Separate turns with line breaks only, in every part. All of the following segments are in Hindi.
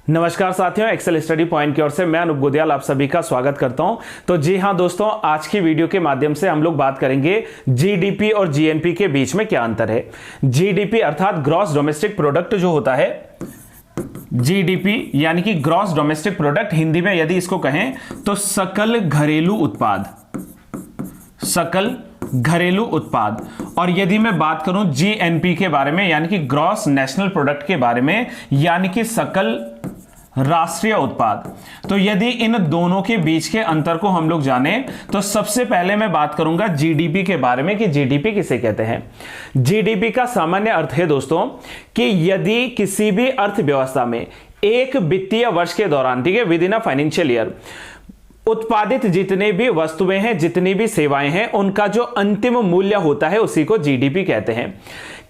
नमस्कार साथियों, एक्सेल स्टडी पॉइंट की ओर से मैं अनूप गोदियाल आप सभी का स्वागत करता हूं। तो जी हां दोस्तों, आज की वीडियो के माध्यम से हम लोग बात करेंगे जीडीपी और जीएनपी के बीच में क्या अंतर है। जीडीपी अर्थात ग्रॉस डोमेस्टिक प्रोडक्ट जो होता है, जीडीपी यानी कि ग्रॉस डोमेस्टिक प्रोडक्ट, हिंदी में यदि इसको कहें तो सकल घरेलू उत्पाद, सकल घरेलू उत्पाद। और यदि मैं बात करूं जीएनपी के बारे में यानी कि ग्रॉस नेशनल प्रोडक्ट के बारे में, यानी कि सकल राष्ट्रीय उत्पाद, तो यदि इन दोनों के बीच के अंतर को हम लोग जाने तो सबसे पहले मैं बात करूंगा जीडीपी के बारे में कि जीडीपी किसे कहते हैं। जीडीपी का सामान्य अर्थ है दोस्तों कि यदि किसी भी अर्थव्यवस्था में एक वित्तीय वर्ष के दौरान, ठीक है, with in a financial year, उत्पादित जितने भी वस्तुएं हैं, जितनी भी सेवाएं हैं, उनका जो अंतिम मूल्य होता है उसी को जीडीपी कहते हैं।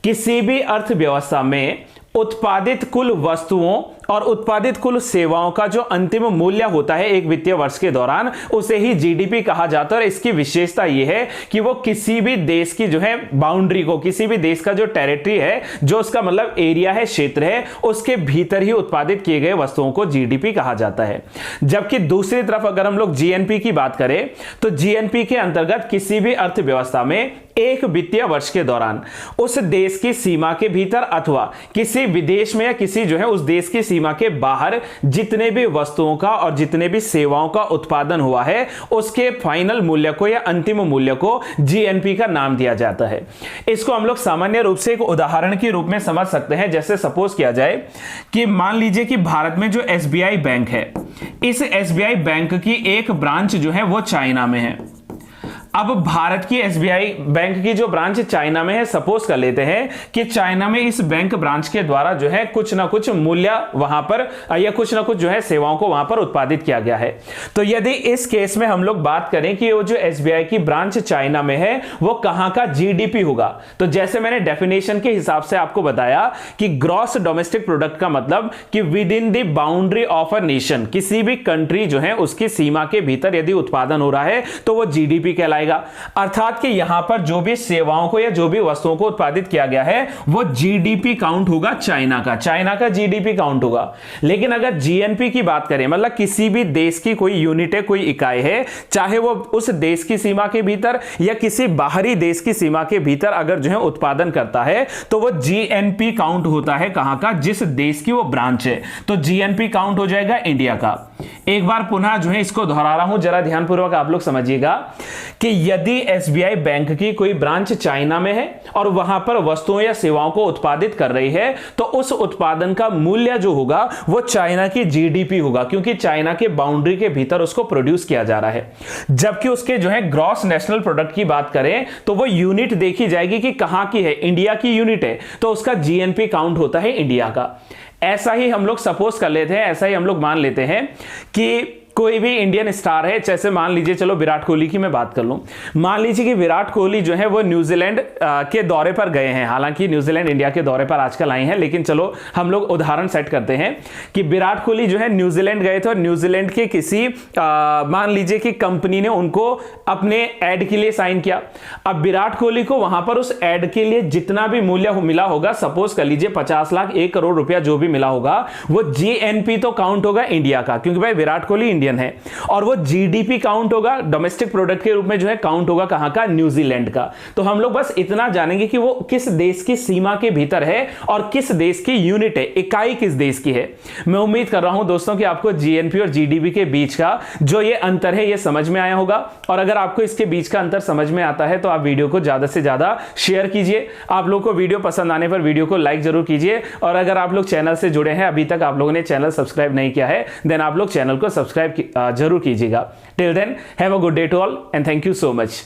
किसी भी अर्थव्यवस्था में उत्पादित कुल वस्तुओं और उत्पादित कुल सेवाओं का जो अंतिम मूल्य होता है एक वित्तीय वर्ष के दौरान, उसे ही जीडीपी कहा जाता है। और इसकी विशेषता यह है कि वो किसी भी देश की जो है बाउंड्री को, किसी भी देश का जो टेरिटरी है, जो उसका मतलब एरिया है, क्षेत्र है, उसके भीतर ही उत्पादित किए गए वस्तुओं को जीडीपी कहा जाता है। जबकि दूसरी तरफ अगर हम लोग जीएनपी की बात करें तो जीएनपी के अंतर्गत किसी भी अर्थव्यवस्था में एक वित्तीय वर्ष के दौरान उस देश की सीमा के भीतर अथवा किसी विदेश में या किसी जो है उस देश की सीमा के बाहर जितने भी वस्तुओं का और जितने भी सेवाओं का उत्पादन हुआ है, उसके फाइनल मूल्य को या अंतिम मूल्य को जीएनपी का नाम दिया जाता है। इसको हम लोग सामान्य रूप से एक उदाहरण के रूप में समझ सकते हैं। जैसे सपोज किया जाए कि मान लीजिए कि भारत में जो एसबीआई बैंक है, इस एसबीआई बैंक की एक ब्रांच जो है वो चाइना में है। अब भारत की एसबीआई बैंक की जो ब्रांच चाइना में है, सपोज कर लेते हैं कि चाइना में इस बैंक ब्रांच के द्वारा जो है कुछ ना कुछ मूल्य वहां पर या कुछ ना कुछ जो है सेवाओं को वहां पर उत्पादित किया गया है। तो यदि इस केस में हम लोग बात करें कि वो जो एसबीआई की ब्रांच चाइना में है वो कहां का जीडीपी होगा, तो जैसे मैंने डेफिनेशन के हिसाब से आपको बताया कि ग्रॉस डोमेस्टिक प्रोडक्ट का मतलब कि with in the boundary of a nation, किसी भी कंट्री जो है उसकी सीमा के भीतर यदि उत्पादन हो रहा है तो वो जीडीपी कहलाएगा। अर्थात कि यहां पर जो भी सेवाओं को या जो भी वस्तुओं को उत्पादित किया गया है वो जीडीपी काउंट होगा चाइना का जीडीपी काउंट होगा। लेकिन अगर जीएनपी की बात करें, मतलब किसी भी देश की कोई यूनिट है, कोई इकाई है, चाहे वो उस देश की सीमा के भीतर या किसी बाहरी देश की सीमा के भीतर अगर जो है उत्पादन करता है तो वो जीएनपी काउंट होता है कहां का, जिस देश की वो ब्रांच है। तो जीएनपी काउंट हो जाएगा इंडिया का। एक बार पुनः जो है इसको दोहरा रहा हूं, जरा ध्यानपूर्वक आप लोग समझिएगा कि यदि एसबीआई बैंक की कोई ब्रांच चाइना में है और वहां पर वस्तुओं या सेवाओं को उत्पादित कर रही है, तो उस उत्पादन का मूल्य जो होगा वो चाइना की जीडीपी होगा, क्योंकि चाइना के बाउंड्री के भीतर उसको प्रोड्यूस किया जा रहा है। जबकि उसके जो है ग्रॉस नेशनल प्रोडक्ट की बात करें तो वो यूनिट देखी जाएगी कि कहां की है, इंडिया की यूनिट है, तो उसका जीएनपी काउंट होता है इंडिया का। ऐसा ही हम लोग सपोज कर लेते हैं, ऐसा ही हम लोग मान लेते हैं कि कोई भी इंडियन स्टार है, जैसे मान लीजिए, चलो विराट कोहली की मैं बात कर लूं। मान लीजिए कि विराट कोहली जो है वो न्यूजीलैंड के दौरे पर गए हैं। हालांकि न्यूजीलैंड इंडिया के दौरे पर आजकल आए हैं, लेकिन चलो हम लोग उदाहरण सेट करते हैं कि विराट कोहली जो है न्यूजीलैंड गए थे और न्यूजीलैंड के किसी मान लीजिए कि कंपनी ने उनको अपने एड के लिए साइन किया। अब विराट कोहली को वहां पर उस एड के लिए जितना भी मूल्य मिला होगा, सपोज कर लीजिए 50 लाख, 1 करोड़ रुपया जो भी मिला होगा, वो जीएनपी तो काउंट होगा इंडिया का, क्योंकि भाई विराट कोहली इंडियन है। और वो जीडीपी काउंट होगा, डोमेस्टिक प्रोडक्ट के रूप में जो है काउंट होगा कहां का, न्यूजीलैंड का। तो हम लोग बस इतना जानेंगे कि वो किस देश की सीमा के भीतर है और किस देश की यूनिट है, इकाई किस देश की है। मैं उम्मीद कर रहा हूं दोस्तों कि आपको जीएनपी और जीडीपी के बीच का जो ये अंतर है ये समझ में आया होगा। और अगर आपको इसके बीच का अंतर समझ में आता है तो आप वीडियो को ज्यादा से ज्यादा शेयर कीजिए। आप लोगों को वीडियो पसंद आने पर वीडियो को लाइक जरूर कीजिए। और अगर आप लोग चैनल से जुड़े हैं, अभी तक आप लोगों ने चैनल सब्सक्राइब नहीं किया है, देन आप लोग चैनल को सब्सक्राइब जरूर कीजिएगा। Till then, have a good day to all and thank you so much.